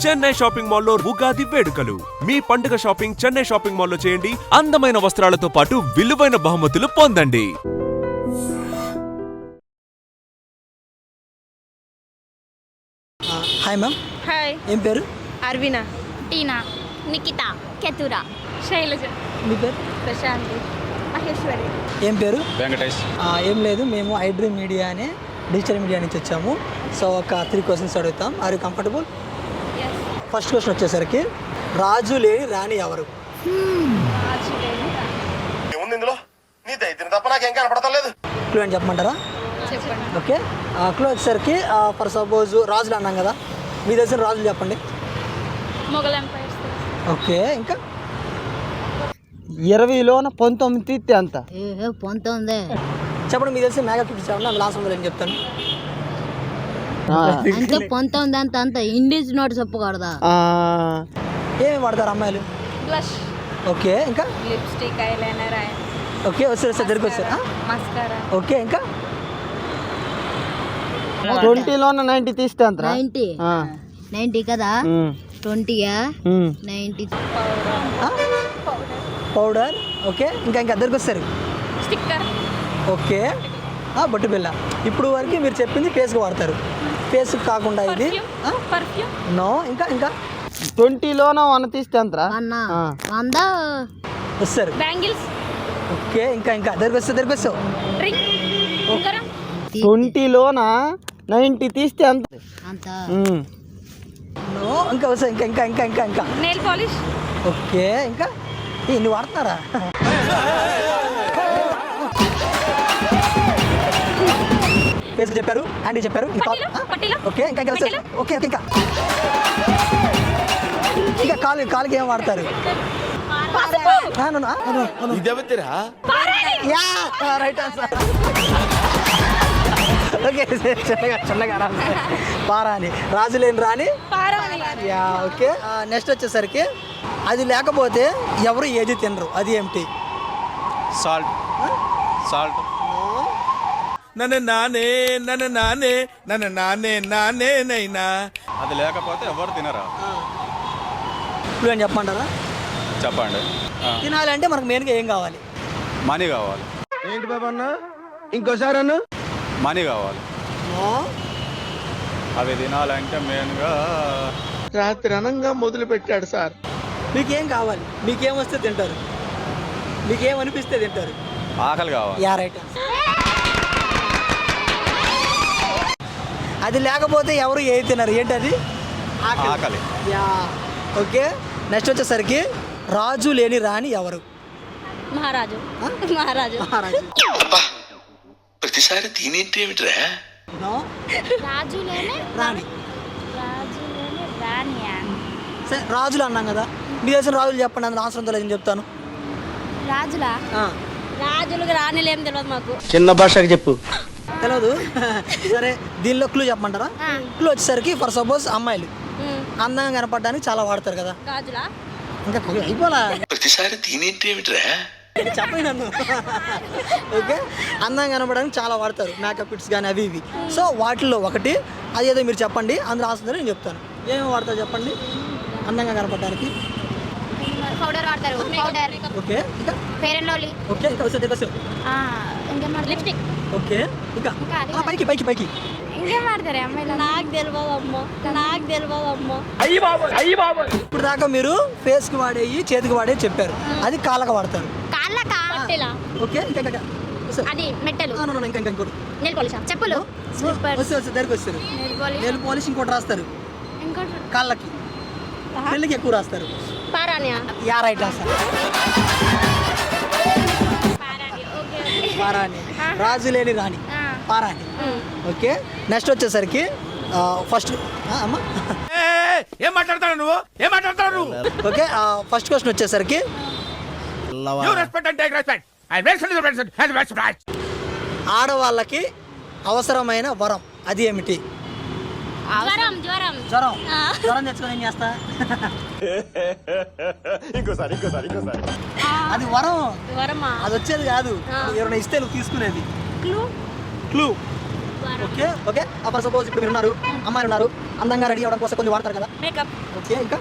Chennai shopping మాల్లో ఉగాది వేడుకలు. మీ పండుగ షాపింగ్ చెన్నై షాపింగ్ మాల్లో చేయండి. అందమైన వస్త్రాలతో పాటు విలువైన బహుమతులు పొందండి. Hi ma'am. హాయ్. ఏం పేరు? అర్వినా. టీనా, నిఖిత, కేతురా, శైలజ. మీ పేరు? ప్రశాంతి. మహేశ్వరి. ఏం పేరు? వెంకటేష్. ఏం లేదు, మేము ఐడ్రీమ్ మీడియా అనే డిజిటల్ మీడియా నుంచి వచ్చాము. సో ఒక 3 క్వశ్చన్స్ అడుగుతాం. Are you comfortable? First question వచ్చేసరికి రాజు లేని రాణి ఎవరు? క్లూ అని చెప్పమంటారా? చెప్పండి. ఓకే, క్లూ వచ్చేసరికి ఫర్ సపోజ్ రాజులు అన్నాం కదా, మీ తెలిసిన రాజులు చెప్పండి. మొఘల్ ఎంపైర్స్. ఓకే, ఇంకా 20లోన 19 అంత 19 చెప్పండి. మీ తెలిసిన మేకప్ టిప్స్ చెప్పండి. లాస్ట్ వందలు ఏం చెప్తాను. అంటే 19 అంత ఇంగ్లీష్ నోట్ చెప్పకూడదా? ఏమి వాడతారు అమ్మాయిలు? బ్లష్. ఓకే, ఇంకా లిప్స్టిక్, ఐలైనర్, ఓకే వస్తారు దగ్గరికి వస్తారు. మస్కారా. ఓకే, ఇంకా 20లోన 90 తీస్తే అంత 90 కదా, 20యా 90 పౌడర్. ఓకే, ఇంకా దగ్గరికి వస్తారు. స్టిక్కర్. ఓకే, బొట్టు బిల్ల. ఇప్పుడు వరకు మీరు చెప్పింది ఫేస్కి వాడతారు. ఫేస్ కాకుండా ఇది పర్ఫ్యూమ్. నో. ఇంకా 20లోన 1 తీస్తే అంత 100 వస్తారు. బ్యాంగిల్స్. ఓకే, ఇంకా దగ్గరికి వస్తావు. రింగ్. ఉంగరం. 20లోన 90 తీస్తే అంత నో. ఇంకా వస్తాయి. ఇంకా నెయిల్ పాలిష్. ఓకే, ఇంకా ఇన్ని వాడుతున్నారా? ఫేస్ చెప్పారు, హ్యాండ్ చెప్పారు. ఓకే, ఇంకా వస్తారు. ఓకే, ఇంకా కాలుకి ఏం వాడతారు? Right answer. ఓకే, చిన్నగా పారాని. రాజు లేని రాణి. Yeah, okay. నెక్స్ట్ వచ్చేసరికి అది లేకపోతే ఎవరు ఏది తినరు, అది ఏమిటి? సాల్ట్. సాల్ట్. నన్ను నానే నైనా. అది లేకపోతే ఎవరు తినరా? ఇప్పుడు అని చెప్పమంటారా? చెప్పండి. తినాలంటే మనకు మెయిన్గా ఏం కావాలి? మనీ కావాలి. ఏంటి బాబా అన్న? ఇంకోసారి అన్న. మనీ కావాలి. అవి తినాలంటే మెయిన్గా రాత్రి అనంగా మొదలు పెట్టాడు సార్. మీకేం కావాలి? మీకేం వస్తే తింటారు? మీకేం అనిపిస్తే తింటారు? ఆకలి కావాలి. Yeah, right. అది లేకపోతే ఎవరు ఏది తినరు, ఏంటది? ఆకలి. Yeah, okay. నెక్స్ట్ వచ్చేసరికి రాజు లేని రాణి ఎవరు? మహారాజు. మహారాజు. ప్రతిసారి తినేంటి ఏమిట్రా? రాజులేనే రాణి. రాజులేనే రాణియా? సరే, రాజులు అన్నాం కదా, మీ తెలిసిన రాజులు చెప్పండి. అందులో ఆన్సర్ ఉందో లేదని చెప్తాను. రాజులా? రాజులకు రాణిలు ఏం తెలియదు మాకు. చిన్న భాషకి చెప్పు. తెలియదు. సరే, దీనిలో క్లూ చెప్పమంటారా? క్లూ వచ్చేసరికి ఫర్ సపోజ్ అమ్మాయిలు అందంగా కనపడడానికి చాలా వాడతారు కదా. గాజులా? ఇంకా అయిపోలా. ప్రతిసారి తినేంటి ఏమిట్రా? చెప్పండి నన్ను. ఓకే, అందంగా కనపడడానికి చాలా వాడతారు, మేకప్ కిట్స్ కానీ అవి ఇవి. సో వాటిల్లో ఒకటి అది ఏదో మీరు చెప్పండి, అందులో ఆన్సర్ నేను చెప్తాను. ఏమేమి వాడతారు చెప్పండి అందంగా కనపడడానికి? పౌడర్ వాడతారు. పౌడర్. ఓకే, ఇంకా ఫెయిర్ అండ్ లవ్లీ. ఓకే, ఇంకా వస్తుంది. ఇంకేం లిప్స్టిక్. ఓకే, ఇంకా పైకి ఇంకేం వాడతారు అమ్మాయిలు? నాకు తెలియదు అమ్మో. ఇప్పుడు దాకా మీరు ఫేస్కి వాడేవి, చేతికి వాడేవి చెప్పారు. అది కాళ్ళకి వాడతారు. కాళ్ళకా? ఓకే, ఇంకా అది మెట్టలు. ఇంకా ఇంకోటి నెయిల్ పాలిష్. చెప్పులు. వస్తే దగ్గరికి వస్తారు. నెయిల్ పాలిష్ ఇంకోటి రాస్తారు ఇంకోటి కాళ్ళకి, పెళ్ళికి ఎక్కువ రాస్తారు. పారానియా? Ya, right answer. పారాని. రాజు లేని రాణి పారాని. ఓకే, నెక్స్ట్ వచ్చేసరికి ఫస్ట్ అమ్మా ఏం మాట్లాడతాడు నువ్వు? ఓకే, ఫస్ట్ క్వశ్చన్ వచ్చేసరికి ఆడవాళ్ళకి అవసరమైన వరం అది ఏమిటి? జ్వరం తెచ్చుకొని ఏం చేస్తా? అది వరం. అది వచ్చేది కాదు, ఎవరైనా ఇస్తే నువ్వు తీసుకునేది. Clue okay okay for suppose ఇప్పుడు మీరు ఉన్నారు, అమ్మాయిలు ఉన్నారు, అందంగా రెడీ అవ్వడం కోసం కొన్ని వాడతారు కదా. మేకప్. ఓకే ఇంకా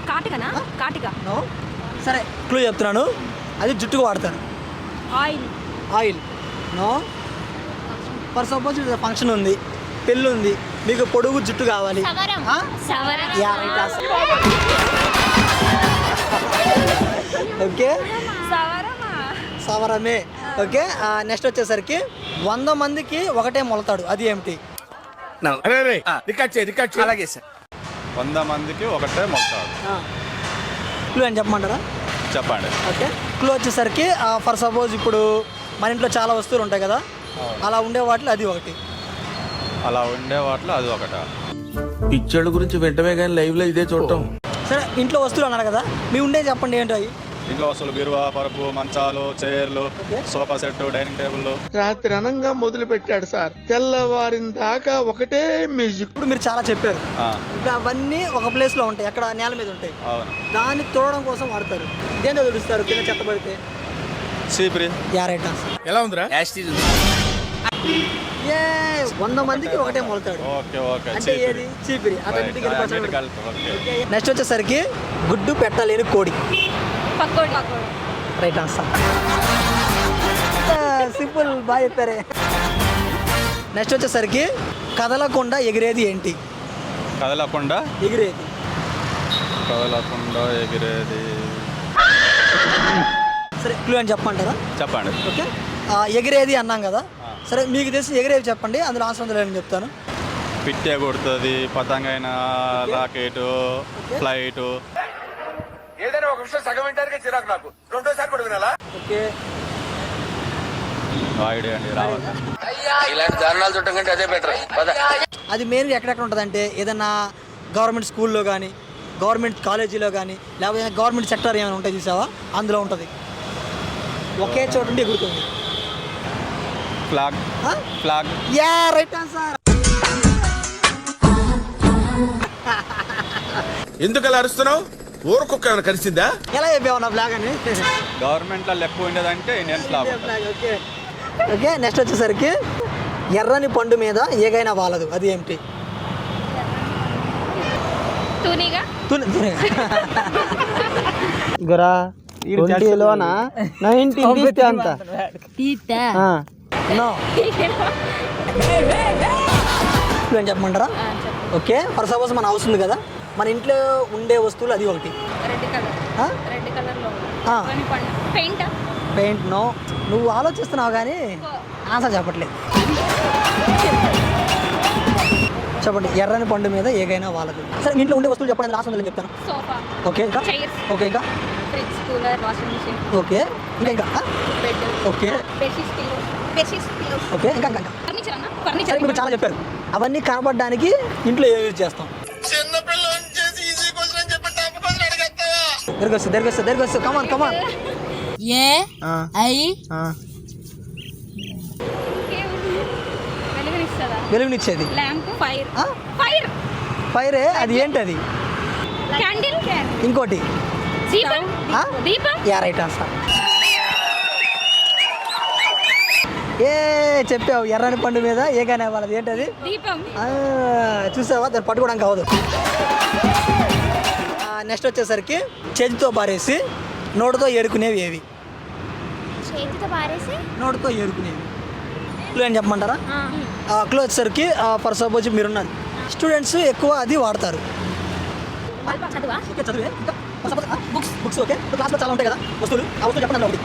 కాటికనా? కాటిక. నో. సరే క్లూ చెప్తున్నాను, అది జుట్టుకు వాడతారు. Oil. Oil. No. For suppose function ఉంది, పెళ్ళి ఉంది, మీకు పొడుగు జుట్టు కావాలి. ఆ? Ya, right answer. ఓకే సవరమా? సవరమే. ఓకే నెక్స్ట్ వచ్చేసరికి 100 మందికి ఒకటే మొలతాడు, అది ఏమిటి? అలాగే సార్. 100 మందికి ఒకటే మొత్తాడు. క్లూ అని చెప్పమంటారా? చెప్పండి. ఓకే క్లూ వచ్చేసరికి ఫర్ సపోజ్ ఇప్పుడు మన ఇంట్లో చాలా వస్తువులు ఉంటాయి కదా, అలా ఉండే వాటిలో అది ఒకటి. అలా ఉండే వాటిలో అది ఒకట. పిక్చర్ల గురించి వెంటనే కానీ లైవ్ లో ఇదే చూడటం. సరే ఇంట్లో వస్తువులు అన్నారు కదా, మీ ఉండే చెప్పండి ఏంటో అవి. ఇంట్లో వస్తువులు బీరువా, పరుపు, మంచాలు, చైర్లు, సోఫా సెట్, డైనింగ్ టేబుల్. రాత్రి అనంగా మొదలు పెట్టాడు సార్, తెల్లవారిన దాకా ఒకటే మ్యూజిక్. ఇప్పుడు మీరు చాలా చెప్పారు, ఇప్పుడు అవన్నీ ఒక ప్లేస్లో ఉంటాయి, అక్కడ నేల మీద ఉంటాయి. అవును. దాన్ని తోడడం కోసం వాడతారు. దేంతో తుడుస్తారు కింద చెత్త పడితే? చీపురి. Ya, right answer. ఎలా ఉందిరా? ఏ 100 మందికి ఒకటే మొలతాడు. Okay okay. అంటే ఏది? చీపిరి. అతనికి ఓకే. నెక్స్ట్ వచ్చేసరికి గుడ్డు పెట్టలేని కోడి. పకోడి. Right answer. సింపుల్, బాగా చెప్పారే. నెక్స్ట్ వచ్చేసరికి కదలకుండా ఎగిరేది ఏంటి? కదలకుండా ఎగిరేది. కదలకుండా ఎగిరేది. సరే క్లూ అని చెప్పమంటారా? చెప్పండి. ఓకే ఎగిరేది అన్నాం కదా, సరే మీకు తెలిసి ఎగిరేవి చెప్పండి, అందులో ఆన్సర్ ఉందో లేదని చెప్తాను. పిట్టే కొడుతుంది, పతంగైన, రాకెట్, ఫ్లైట్. ఏదైనా ఒక విషయం సగం వింటానికి చిరాకు నాకు. రెండోసారి కూడా వినాలా? ఓకే ఐడియా అండి రావాలి. ఇలాంటి దారుణాలు చూడటం కంటే అదే బెటర్. అది మెయిన్గా ఎక్కడెక్కడ ఉంటుందంటే ఏదన్నా గవర్నమెంట్ స్కూల్లో కానీ, గవర్నమెంట్ కాలేజీలో కానీ, లేకపోతే గవర్నమెంట్ సెక్టర్ ఏమైనా ఉంటాయి చూసావా, అందులో ఉంటుంది. ఒకే చోట ఉండి ఎగురుతుంది. Flag. Flag. Yeah, right answer. ఎందుకు అలా అరుస్తున్నావు? ఊరుకుక్క కలిసిందా? ఎలా చెప్పావు నా ఫ్లాగ్ అని? గవర్నమెంట్లో లెక్క ఉండేదంటే Indian flag. Okay okay next వచ్చేసరికి ఎర్రని పండు మీద ఏగైనా వాలదు, అది ఏమిటి? తూనిగా. గురా 20లోన 19 తీస్తే అంత తీస్తా. నో. ఏం చెప్పమంటారా? ఓకే ఫర్ సపోజ్ మన హౌస్ ఉంది కదా, మన ఇంట్లో ఉండే వస్తువులు అది ఒకటి. Red colour. ఆ? రెడ్ కలర్ లో. ఆ. పెయింట్. పెయింట్. నో. నువ్వు ఆలోచిస్తున్నావు కానీ ఆన్సర్ చెప్పట్లేదు. చెప్పండి. ఎర్రని పండు మీద ఏగైనా వాళ్ళకు. సరే మీ ఇంట్లో ఉండే వస్తువులు చెప్పండి, లాస్ట్ ఉందని చెప్తాను. సోఫా. ఓకే ఇంకా? చైర్స్. ఓకే ఇంకా? Fridge, cooler, washing machine. Okay ఇంకా? Bed. Okay bedsheets, pillows. Bedsheets, pillows. Okay ఇంకా ఇంకా? ఫర్నిచర్ అన్న. సరే ఫర్నిచర్. మీరు చాలా చెప్పారు, అవన్నీ కనపడడానికి ఇంట్లో యూజ్ చేస్తాం. దగ్గరకొస్తా కమాన్ కమాన్. A I వెలుగునిస్తుందా? వెలుగునిచ్చేది. ల్యాంప్. ఫైర్. ఆ? ఫైర్. ఫైరే, అది ఏంటది? క్యాండిల్. ఇంకోటి. దీపం. ఆ? దీపం. Yeah, right answer. ఏ చెప్పావు, ఎర్రని పండు మీద ఏగానే వాళ్ళది ఏంటది? దీపం. చూసావా, దాన్ని పట్టుకోవడానికి అవ్వదు. నెక్స్ట్ వచ్చేసరికి చేతితో పారేసి నోటితో ఏరుకునేవి ఏవి? చేతితో పారేసి నోటితో ఏరుకునేవి. క్లూ అని చెప్పమంటారా? క్లూ వచ్చేసరికి ఫర్ సపోజ్ మీరున్నారు, స్టూడెంట్స్ ఎక్కువ అది వాడతారు. చదువా? ఓకే చదివే. బుక్స్. Books okay. క్లాస్లో చాలా ఉంటాయి కదా వస్తువులు, ఆ వస్తువులు చెప్పండి ఒకటి.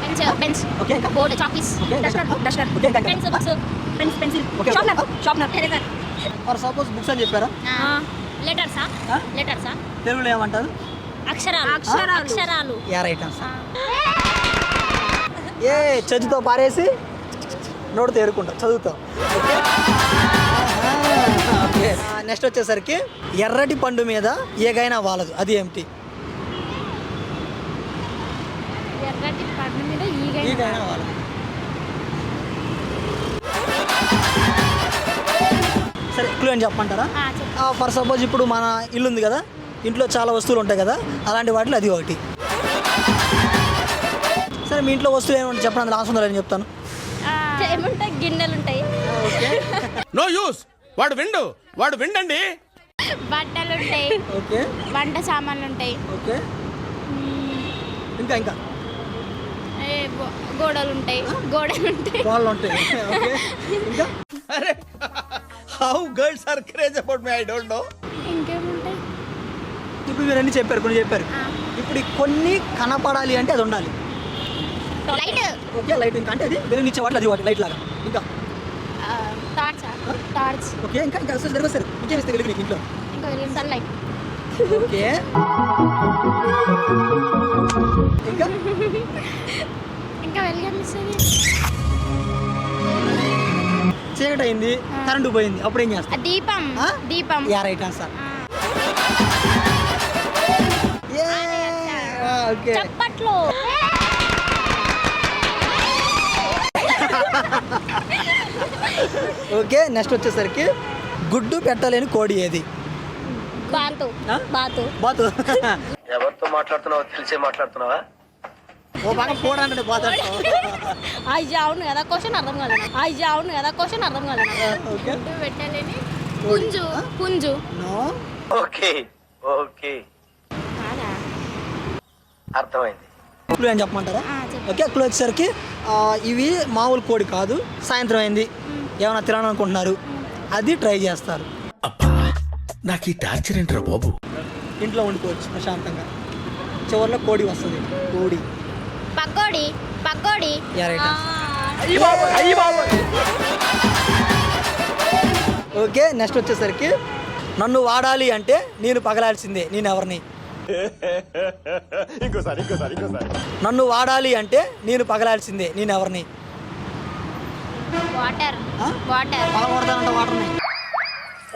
పెన్స్. ఓకే ఇంకా? Board, chalk piece, okay. Duster, okay ఇంకా? Pens, books, pens, pencil, okay. Sharpener, eraser. For suppose books అని చెప్పారా? లెటర్సా? ఆ? లెటర్సా? తెలుగులో ఏమంటారు? అక్షరాలు. Yeah, right answer. ఏ చేతితో పారేసి నోటితో ఏరుకుంటాం, చదువుతాం. ఓకే నెక్స్ట్ వచ్చేసరికి ఎర్రటి పండు మీద ఏగైనా వాలదు, అది ఏమిటి? ఎర్రటి పండు మీద ఏగైనా వాలదు. సరే క్లూ అని చెప్పమంటారా? ఫర్ సపోజ్ ఇప్పుడు మన ఇల్లు ఉంది కదా, ఇంట్లో చాలా వస్తువులు ఉంటాయి కదా, అలాంటి వాటిలో అది ఒకటి. సరే మీ ఇంట్లో వస్తువులు ఏమంటే చెప్పండి, అందులో ఆన్సర్ ఉందని చెప్తాను. ఏముంటాయి? గిన్నెలు ఉంటాయి. Okay no use. వాడు విండండి. బట్టలు ఉంటాయి, ఓకే వంట సామాన్లు ఉంటాయి, ఓకే ఇంకా గోడలు ఉంటాయి. వాళ్ళు ఉంటాయి. ఓకే ఇంకా అరే how girls are craze about me, I don't know. ఇంకేముంటాయి? ఇప్పుడు మీరు అన్ని చెప్పారు, కొన్ని చెప్పారు. ఇప్పుడు ఈ కొన్ని కనపడాలి అంటే అది ఉండాలి. లైట్. Okay light. ఇంకా అంటే అది వెలుగునిచ్చే వాటి అది వాటి లైట్ లాగా. ఇంకా టార్చ్. ఓకే ఇంకా ఇంకా అసలు జరిగేస్తారు. ఇంకేమిస్తే వెలుగు నీకు ఇంట్లో? ఇంకా సన్లైట్. ఓకే ఇంకా ఇంకా వెలిగిస్తుంది. చీకటి అయింది, కరెంటు పోయింది, అప్పుడు ఏం చేస్తా? దీపం. ఆ? దీపం. Yeah right answer. ఓకే చప్పట్లు. ఓకే నెక్స్ట్ వచ్చేసరికి గుడ్డు పెట్టలేని కోడి ఏది? బాతు. ఆ? బాతు. బాతు. ఎవరితో మాట్లాడుతున్నావో తెలిసే మాట్లాడుతున్నావా? ఓ బాగా పోవడానికి బాతు. అవును కదా, క్వశ్చన్ అర్థం కాలేదు. ఓకే గుడ్డు పెట్టలేని పుంజు. పుంజు. నో. ఓకే ఓకే కాదా? అర్థమైంది. క్లూ ఏం చెప్పమంటారా? చెప్పు. ఓకే క్లూ వచ్చేసరికి ఇవి మామూలు కోడి కాదు. సాయంత్రం అయింది, ఏమైనా తినాలనుకుంటున్నారు, అది ట్రై చేస్తారు. నాకు ఈ టార్చర్ ఏంట్రా బాబు. ఇంట్లో వండుకోవచ్చు ప్రశాంతంగా. చివరిలో కోడి వస్తుంది. కోడి. Pakodi. Pakodi. Yeah right. Okay next వచ్చేసరికి నన్ను వాడాలి అంటే నేను పగలాల్సిందే, నేను ఎవరిని? ఇంకోసారి నన్ను వాడాలి అంటే నేను పగలాల్సిందే, నేను ఎవరిని? వాటర్. ఆ? వాటర్. పగలగొడతానంట వాటర్ని.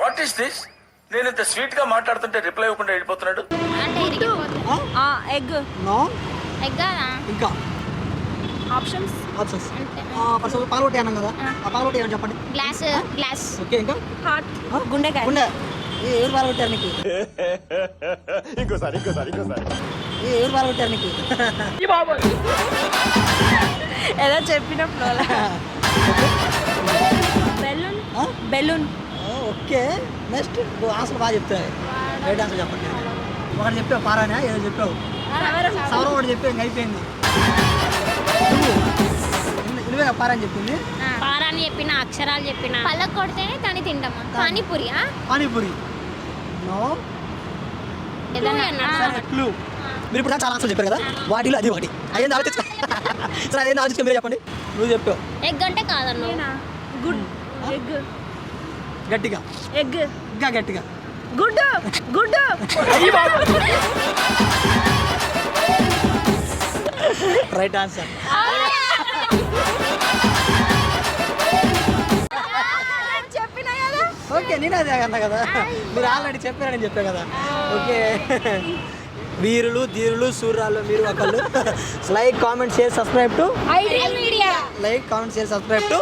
What is this? నేను ఇంత స్వీట్ గా మాట్లాడుతుంటే రిప్లై ఇవ్వకుండా వెళ్ళిపోతున్నాడు. అంటే ఇరిగిపోతుంది. ఎగ్. నో. ఎగ్ కాదా? ఇంకా ఆప్షన్స్. ఆప్షన్స్. అంటే ఫస్ట్ పాలగొట్టి అన్నాం కదా, ఆ పాలగొట్టి ఏమని చెప్పండి. గ్లాస్. గ్లాస్. ఓకే ఇంకా హార్ట్. ఆ? గుండెకాయ. గుండె. ఎవరు పాలగొట్టారు నీకు? ఇంకోసారి ఎవరు పాలగొట్టారు నీకు? ఏదో చెప్పినప్పుడు. Balloon. Balloon. Okay next answer బాగా చెప్తావు. రైట్ ఆన్సర్ చెప్పండి. ఒకటి చెప్పావు పారానా, ఏదో చెప్పావు. సవరం ఒకటి చెప్పావు, ఇంక అయిపోయింది. నువ్వే పారాని చెప్పింది. పారాని చెప్పిన, అక్షరాలు చెప్పిన. పళ్ళకు కొడితేనే దాన్ని తింటామా? పానీపూరి. పానీపూరి. నో. క్లూ. మీరు ఇప్పుడు చాలా ఆన్సర్ చెప్పారు కదా, వాటిలో అది ఒకటి. అదేంది ఆలోచించ సరే అదేంది ఆలోచించుకో, మీరు చెప్పండి. నువ్వు చెప్పావు. ఎగ్ అంటే కాదన్నా. గుడ్. ఎగ్. గట్టిగా. ఎగ్. ఇంకా గట్టిగా. గుడ్. గుడ్. Right answer. చెప్పినా కదా. ఓకే నేను అదే అన్నా కదా, మీరు ఆల్రెడీ చెప్పారని చెప్పా కదా. ఓకే వీరులు ధీరులు సూర్యాలు మీరు ఒకళ్ళు. Like comment share subscribe to iDream Media. Like comment share subscribe to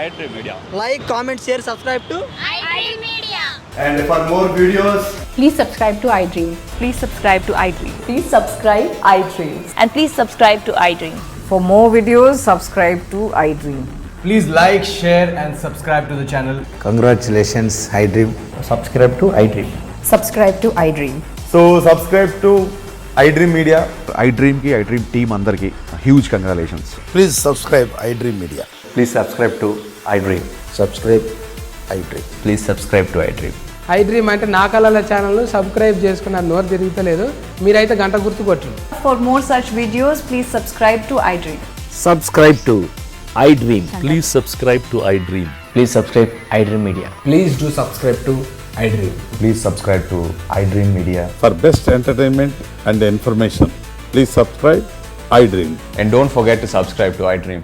iDream Media. Like comment share subscribe to iDream Media. And for more videos, Please subscribe to iDream. Please subscribe to iDream. Please subscribe iDream. And please subscribe to iDream. For more videos, subscribe to iDream. Please like, share and subscribe to the channel. Congratulations, iDream. Subscribe to iDream. Subscribe to iDream. so subscribe to iDream Media. iDream team అందరికి huge congratulations. Please subscribe iDream Media. Please subscribe to iDream. Subscribe iDream. Please subscribe to iDream. iDream అంటే నా కళల ఛానల్ను subscribe చేసుకున్న నోరు తిరుగుతలేదు, మీరైతే గంట గుర్తు కొట్టండి. For more such videos, please subscribe to iDream. Subscribe to iDream. Please subscribe to iDream. Please subscribe iDream Media. Please do subscribe to iDream. Please subscribe to iDream Media. For best entertainment and information, please subscribe iDream. And don't forget to subscribe to iDream.